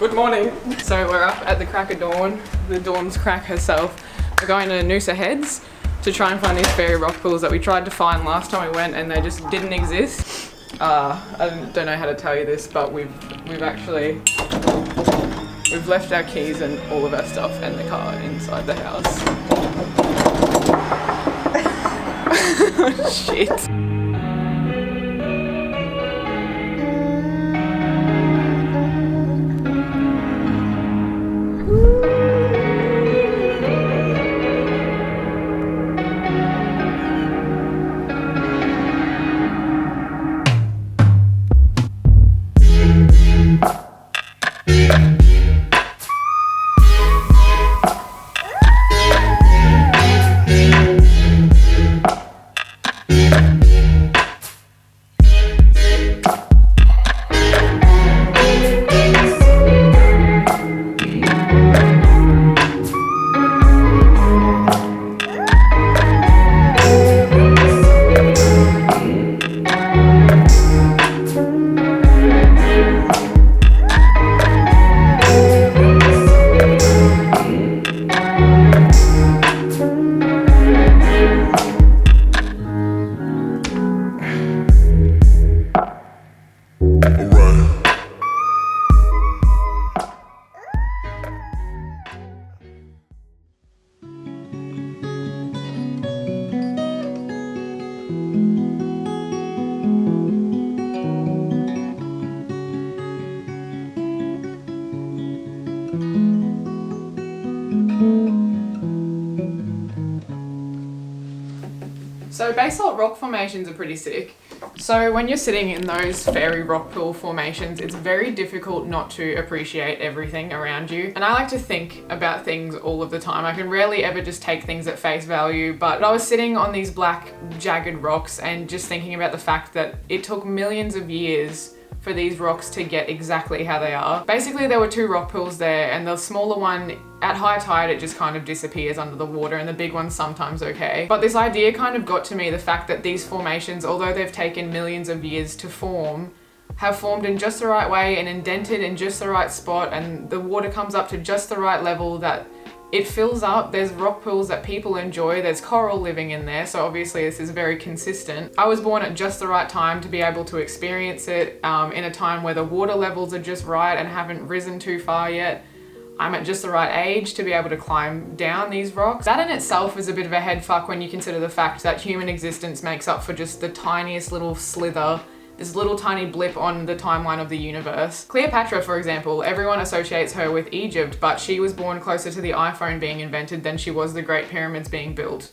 Good morning. So we're up at the crack of dawn. The dawn's crack herself. We're going to Noosa Heads to try and find these fairy rock pools that we tried to find last time we went and they just didn't exist. I don't know how to tell you this, but we've left our keys and all of our stuff and the car inside the house. Shit. So basalt rock formations are pretty sick. So when you're sitting in those fairy rock pool formations, it's very difficult not to appreciate everything around you. And I like to think about things all of the time. I can rarely ever just take things at face value, but I was sitting on these black jagged rocks and just thinking about the fact that it took millions of years for these rocks to get exactly how they are. Basically, there were two rock pools there, and the smaller one, at high tide, it just kind of disappears under the water, and the big one's sometimes okay. But this idea kind of got to me, the fact that these formations, although they've taken millions of years to form, have formed in just the right way and indented in just the right spot, and the water comes up to just the right level that it fills up. There's rock pools that people enjoy. There's coral living in there, so obviously this is very consistent. I was born at just the right time to be able to experience it in a time where the water levels are just right and haven't risen too far yet. I'm at just the right age to be able to climb down these rocks. That in itself is a bit of a head fuck when you consider the fact that human existence makes up for just the tiniest little slither, this little tiny blip on the timeline of the universe. Cleopatra, for example, everyone associates her with Egypt, but she was born closer to the iPhone being invented than she was the Great Pyramids being built.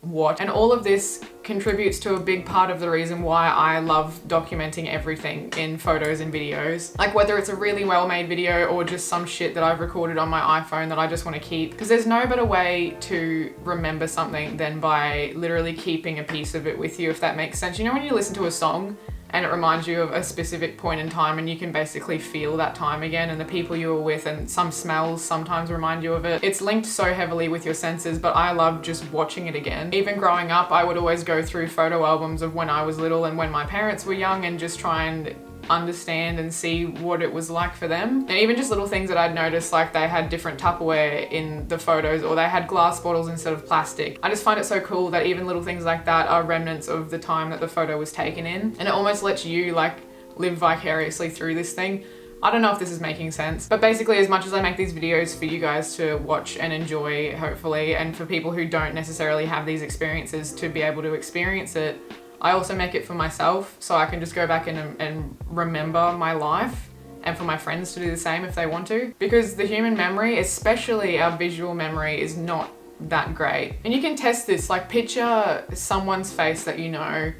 What? And all of this contributes to a big part of the reason why I love documenting everything in photos and videos. Like whether it's a really well-made video or just some shit that I've recorded on my iPhone that I just want to keep. Because there's no better way to remember something than by literally keeping a piece of it with you, if that makes sense. You know when you listen to a song and it reminds you of a specific point in time and you can basically feel that time again, and the people you were with, and some smells sometimes remind you of it. It's linked so heavily with your senses, but I love just watching it again. Even growing up, I would always go through photo albums of when I was little and when my parents were young and just try and understand and see what it was like for them. And even just little things that I'd noticed, like they had different Tupperware in the photos, or they had glass bottles instead of plastic. I just find it so cool that even little things like that are remnants of the time that the photo was taken in. And it almost lets you like live vicariously through this thing. I don't know if this is making sense, but basically as much as I make these videos for you guys to watch and enjoy, hopefully, and for people who don't necessarily have these experiences to be able to experience it, I also make it for myself so I can just go back and remember my life, and for my friends to do the same if they want to. Because the human memory, especially our visual memory, is not that great. And you can test this, like picture someone's face that you know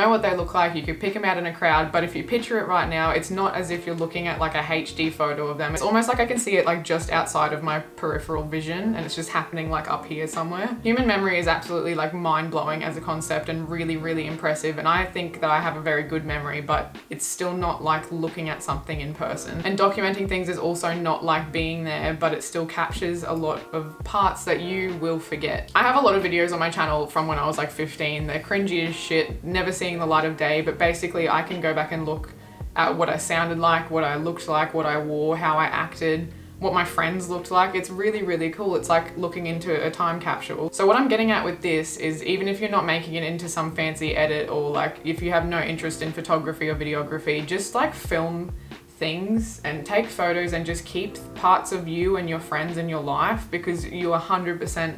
what they look like, you could pick them out in a crowd, but if you picture it right now, it's not as if you're looking at like a HD photo of them. It's almost like I can see it like just outside of my peripheral vision, and it's just happening like up here somewhere. Human memory is absolutely like mind-blowing as a concept and really, really impressive, and I think that I have a very good memory, but it's still not like looking at something in person. And documenting things is also not like being there, but it still captures a lot of parts that you will forget. I have a lot of videos on my channel from when I was like 15. They're cringy as shit, never seeing the light of day, but basically I can go back and look at what I sounded like, what I looked like, what I wore, how I acted, what my friends looked like. It's really, really cool. It's like looking into a time capsule. So what I'm getting at with this is, even if you're not making it into some fancy edit, or like if you have no interest in photography or videography, just like film things and take photos and just keep parts of you and your friends in your life, because you 100%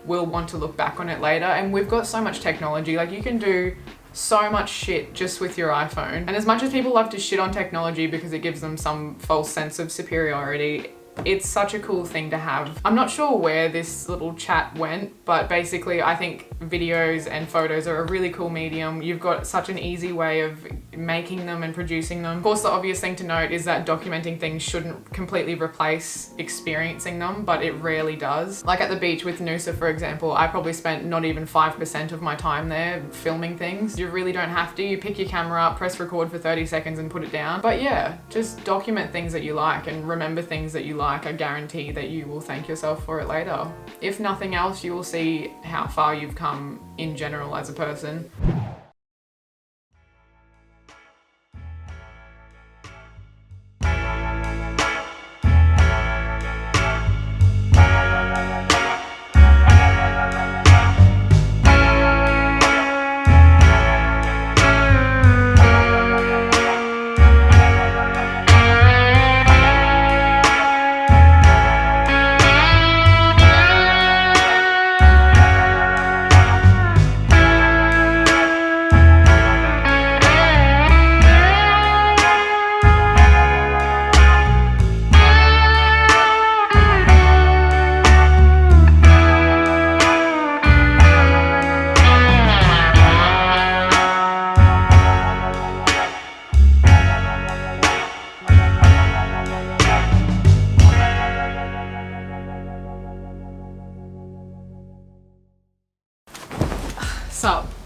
will want to look back on it later. And we've got so much technology, like you can do so much shit just with your iPhone. And as much as people love to shit on technology because it gives them some false sense of superiority, it's such a cool thing to have. I'm not sure where this little chat went, but basically I think videos and photos are a really cool medium. You've got such an easy way of making them and producing them. Of course, the obvious thing to note is that documenting things shouldn't completely replace experiencing them, but it rarely does. Like at the beach with Noosa, for example, I probably spent not even 5% of my time there filming things. You really don't have to. You pick your camera up, press record for 30 seconds and put it down. But yeah, just document things that you like and remember things that you like. I guarantee that you will thank yourself for it later. If nothing else, you will see how far you've come in general as a person.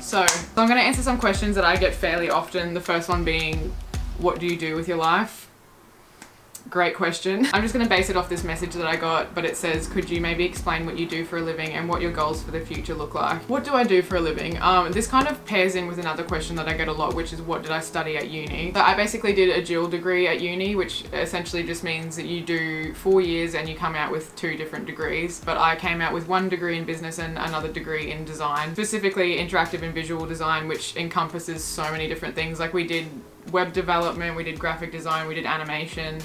So I'm going to answer some questions that I get fairly often. The first one being, what do you do with your life? Great question. I'm just going to base it off this message that I got, but it says, could you maybe explain what you do for a living and what your goals for the future look like? What do I do for a living? This kind of pairs in with another question that I get a lot, which is, what did I study at uni? So I basically did a dual degree at uni, which essentially just means that you do 4 years and you come out with 2 different degrees. But I came out with 1 degree in business and another degree in design, specifically interactive and visual design, which encompasses so many different things. Like we did web development, we did graphic design, we did animation,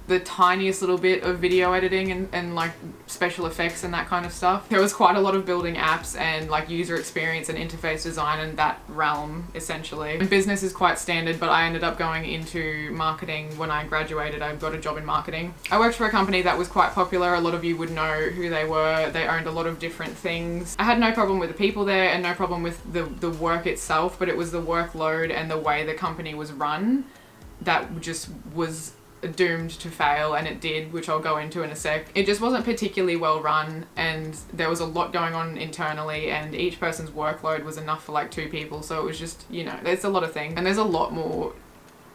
the tiniest little bit of video editing and like special effects and that kind of stuff. There was quite a lot of building apps and like user experience and interface design and that realm essentially. And business is quite standard, but I ended up going into marketing when I graduated. I got a job in marketing. I worked for a company that was quite popular. A lot of you would know who they were. They owned a lot of different things. I had no problem with the people there and no problem with the work itself, but it was the workload and the way the company was run that just was doomed to fail, and it did, which I'll go into in a sec. It just wasn't particularly well run, and there was a lot going on internally, and each person's workload was enough for like 2 people, so it was just, you know, there's a lot of things, and there's a lot more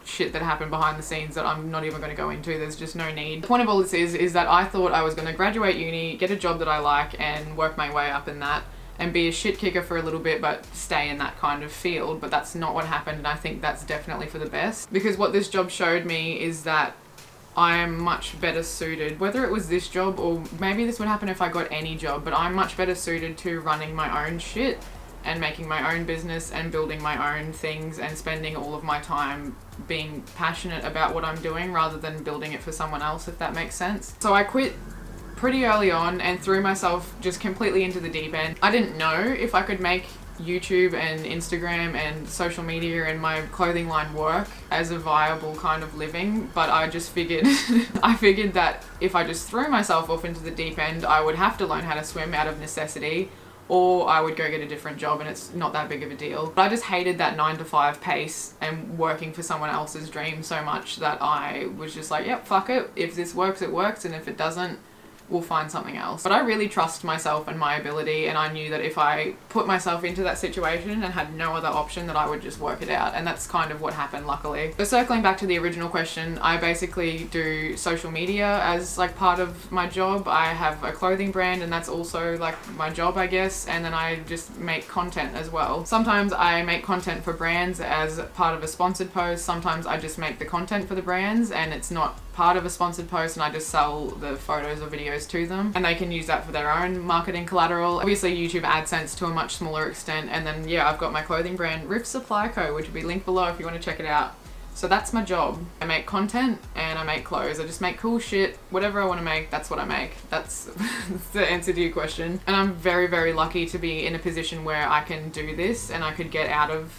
shit that happened behind the scenes that I'm not even going to go into. There's just no need. The point of all this is that I thought I was going to graduate uni, get a job that I like, and work my way up in that, and be a shit kicker for a little bit, but stay in that kind of field. But that's not what happened, and I think that's definitely for the best, because what this job showed me is that I am much better suited, whether it was this job or maybe this would happen if I got any job, but I'm much better suited to running my own shit and making my own business and building my own things and spending all of my time being passionate about what I'm doing rather than building it for someone else, if that makes sense. So I quit pretty early on and threw myself just completely into the deep end. I didn't know if I could make YouTube and Instagram and social media and my clothing line work as a viable kind of living, but I just figured I figured that if I just threw myself off into the deep end, I would have to learn how to swim out of necessity, or I would go get a different job, and it's not that big of a deal. But I just hated that 9-to-5 pace and working for someone else's dream so much that I was just like, yep, fuck it. If this works, it works, and if it doesn't, we'll find something else. But I really trust myself and my ability, and I knew that if I put myself into that situation and had no other option, that I would just work it out, and that's kind of what happened, luckily. So circling back to the original question, I basically do social media as like part of my job. I have a clothing brand, and that's also like my job, I guess, and then I just make content as well. Sometimes I make content for brands as part of a sponsored post. Sometimes I just make the content for the brands and it's not part of a sponsored post, and I just sell the photos or videos to them, and they can use that for their own marketing collateral. Obviously YouTube AdSense to a much smaller extent, and then yeah, I've got my clothing brand Riff Supply Co, which will be linked below if you want to check it out. So that's my job. I make content and I make clothes. I just make cool shit. Whatever I want to make, that's what I make. That's the answer to your question. And I'm very, very lucky to be in a position where I can do this and I could get out of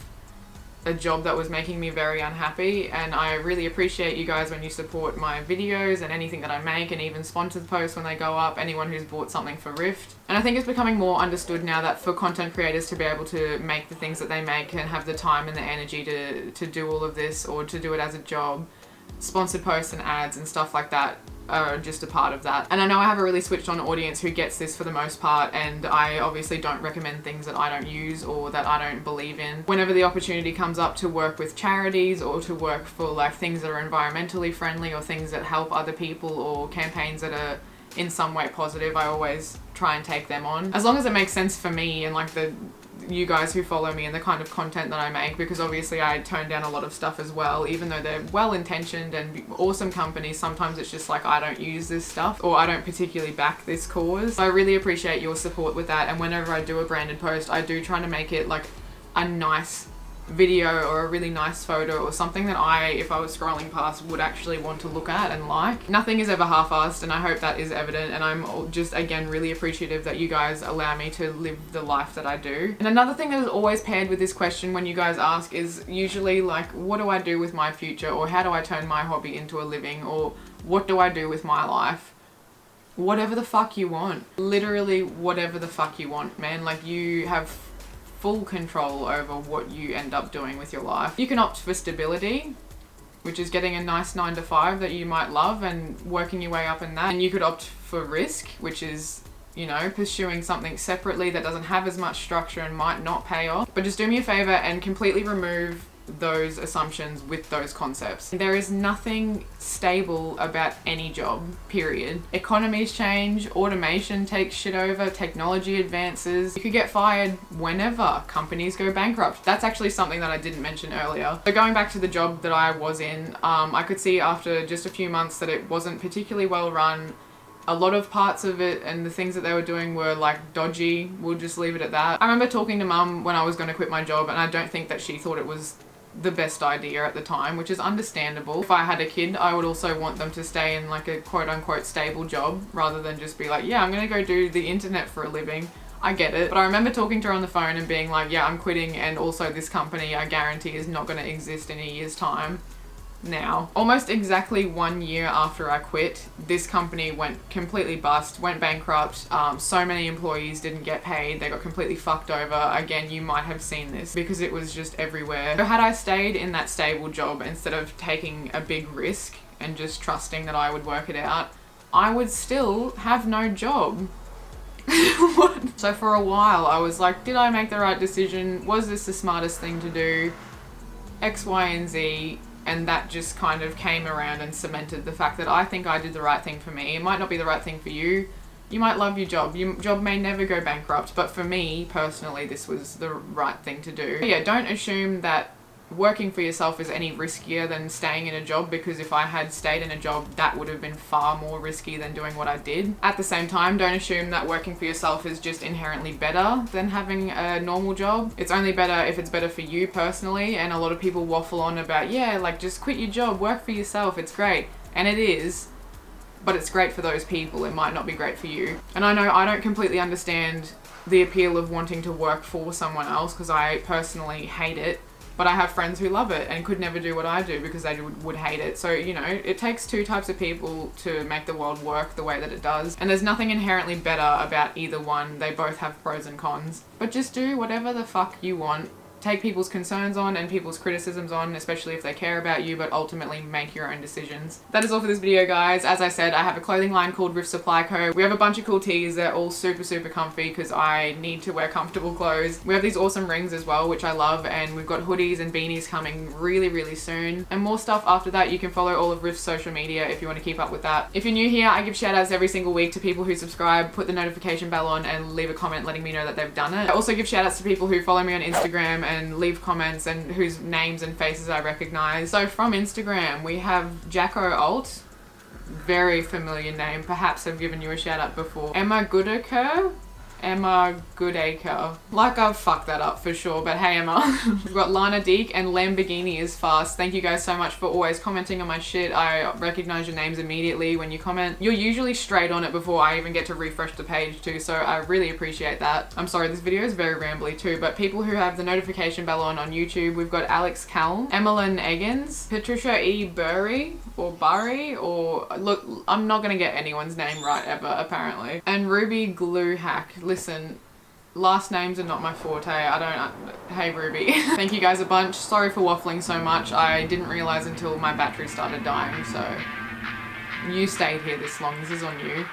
a job that was making me very unhappy. And I really appreciate you guys when you support my videos and anything that I make, and even sponsored posts when they go up, anyone who's bought something for Rift. And I think it's becoming more understood now that for content creators to be able to make the things that they make and have the time and the energy to do all of this, or to do it as a job, sponsored posts and ads and stuff like that are just a part of that. And I know I have a really switched on audience who gets this for the most part, and I obviously don't recommend things that I don't use or that I don't believe in. Whenever the opportunity comes up to work with charities or to work for like things that are environmentally friendly or things that help other people or campaigns that are in some way positive, I always try and take them on, as long as it makes sense for me and like you guys who follow me and the kind of content that I make, because obviously I turn down a lot of stuff as well, even though they're well-intentioned and awesome companies. Sometimes it's just like I don't use this stuff, or I don't particularly back this cause. I really appreciate your support with that, and whenever I do a branded post, I do try to make it like a nice video or a really nice photo or something that if I was scrolling past, would actually want to look at and like. Nothing is ever half-assed, and I hope that is evident, and I'm just again really appreciative that you guys allow me to live the life that I do. And another thing that is always paired with this question when you guys ask is usually like, what do I do with my future, or how do I turn my hobby into a living, or what do I do with my life? Whatever the fuck you want. Literally whatever the fuck you want, man. Like, you have full control over what you end up doing with your life. You can opt for stability, which is getting a nice 9 to 5 that you might love and working your way up in that. And you could opt for risk, which is, you know, pursuing something separately that doesn't have as much structure and might not pay off. But just do me a favor and completely remove those assumptions with those concepts. There is nothing stable about any job, period. Economies change, automation takes shit over, technology advances. You could get fired whenever. Companies go bankrupt. That's actually something that I didn't mention earlier. So going back to the job that I was in, I could see after just a few months that it wasn't particularly well run. A lot of parts of it and the things that they were doing were like dodgy. We'll just leave it at that. I remember talking to mum when I was going to quit my job, and I don't think that she thought it was the best idea at the time, which is understandable. If I had a kid, I would also want them to stay in like a quote unquote stable job rather than just be like, yeah, I'm gonna go do the internet for a living. I get it. But I remember talking to her on the phone and being like, yeah, I'm quitting, and also this company I guarantee is not gonna exist in a year's time. Now, almost exactly 1 year after I quit, this company went completely bust, went bankrupt. So many employees didn't get paid. They got completely fucked over. Again, you might have seen this because it was just everywhere. So had I stayed in that stable job instead of taking a big risk and just trusting that I would work it out, I would still have no job. So for a while I was like, did I make the right decision? Was this the smartest thing to do? X, Y, and Z. And that just kind of came around and cemented the fact that I think I did the right thing for me. It might not be the right thing for you. You might love your job. Your job may never go bankrupt. But for me, personally, this was the right thing to do. But yeah, don't assume that working for yourself is any riskier than staying in a job, because if I had stayed in a job, that would have been far more risky than doing what I did. At the same time, don't assume that working for yourself is just inherently better than having a normal job. It's only better if it's better for you personally, and a lot of people waffle on about, yeah, like just quit your job, work for yourself, it's great. And it is, but it's great for those people. It might not be great for you. And I know I don't completely understand the appeal of wanting to work for someone else, because I personally hate it. But I have friends who love it and could never do what I do because they would hate it. So, you know, it takes two types of people to make the world work the way that it does. And there's nothing inherently better about either one. They both have pros and cons. But just do whatever the fuck you want take people's concerns on and people's criticisms on, especially if they care about you, but ultimately make your own decisions. That is all for this video, guys. As I said, I have a clothing line called Riff Supply Co. We have a bunch of cool tees. They're all super comfy because I need to wear comfortable clothes. We have these awesome rings as well, which I love, and we've got hoodies and beanies coming really soon, and more stuff after that. You can follow all of Riff's social media if you want to keep up with that. If you're new here, I give shout outs every single week to people who subscribe, put the notification bell on, and leave a comment letting me know that they've done it. I also give shout outs to people who follow me on Instagram and leave comments and whose names and faces I recognize. So from Instagram, we have Jacko Alt, very familiar name, perhaps I've given you a shout out before. Emma Goodacre. Like I've fucked that up for sure, but hey Emma. We've got Lana Deek and Lamborghini is fast. Thank you guys so much for always commenting on my shit. I recognize your names immediately when you comment. You're usually straight on it before I even get to refresh the page too, so I really appreciate that. I'm sorry, this video is very rambly too, but people who have the notification bell on YouTube, we've got Alex Cal, Emmeline Eggins, Patricia E. Burry, or look, I'm not gonna get anyone's name right ever, apparently. And Ruby Glue Hack. Listen, last names are not my forte. Hey Ruby. Thank you guys a bunch. Sorry for waffling so much. I didn't realize until my battery started dying, so you stayed here this long. This is on you.